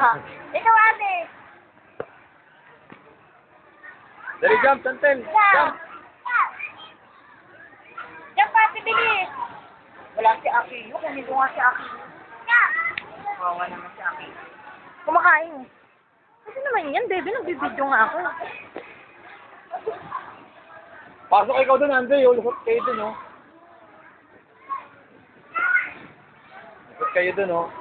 Ikaw, ate. Dali, jump, Chantel. Jump. Diyan pa, bilis. Wala si Aki. Kunin ko nga si Aki. Kawawa naman si Aki. Kumakain. Kasi naman yan, baby. Nagbibidyo nga ako. Pasok ikaw doon, Andre. Lusot kayo doon, oh. Lusot kayo doon, oh.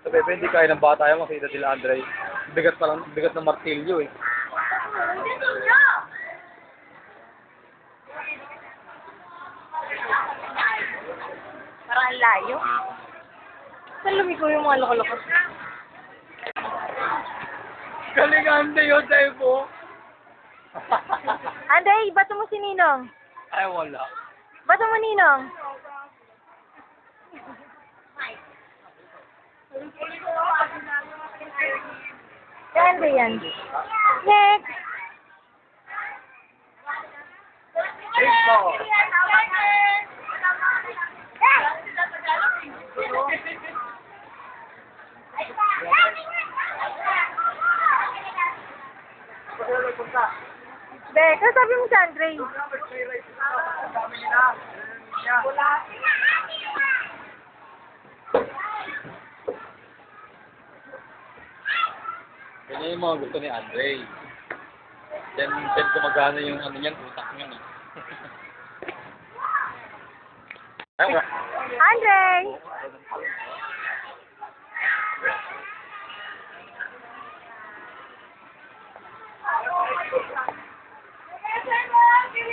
Sa bebe, hindi kaya ng bata yung makita nila, Andre. Bigat pa lang, bigat ng martilyo, eh. Parang ang layo. Saan lumigo yung mga loko-loko? Galing, Andre, yun sa'yo po. Anday, bato mo si Ninong. Ay, wala. Bato mo, Ninong. Yan ba yan? Next! Baseball. Beka, sabi mo si Andre. Ganyan yung mga gusto ni Andre. Diyan gumagana yung ano niyan, utak niyan, eh. Ay, wala. Andre!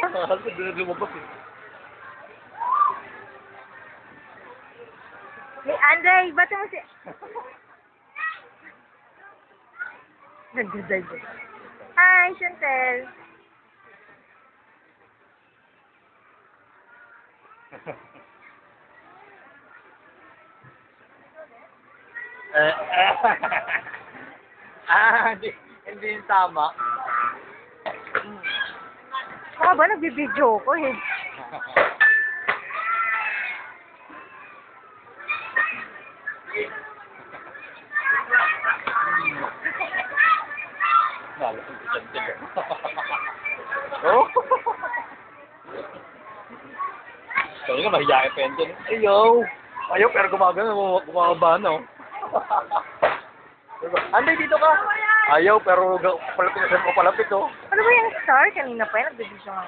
Akala ko doon lumabas, eh. Hey, Andre, bato mo si... Nagdadaydo. Hi, Chantel. Hindi yung tama. Baka ba nagbibidyo ko eh? Malas ang Chantel. Oh? Kaya nga, mahiyain pa yan dyan. Ayaw! Ayaw, pero gumagaba na, oh. Anday, dito ka! Ayaw, pero palapit na siya ko palapit, oh. Ano ba yung star? Kanina pa yan, nagbibidyo nga.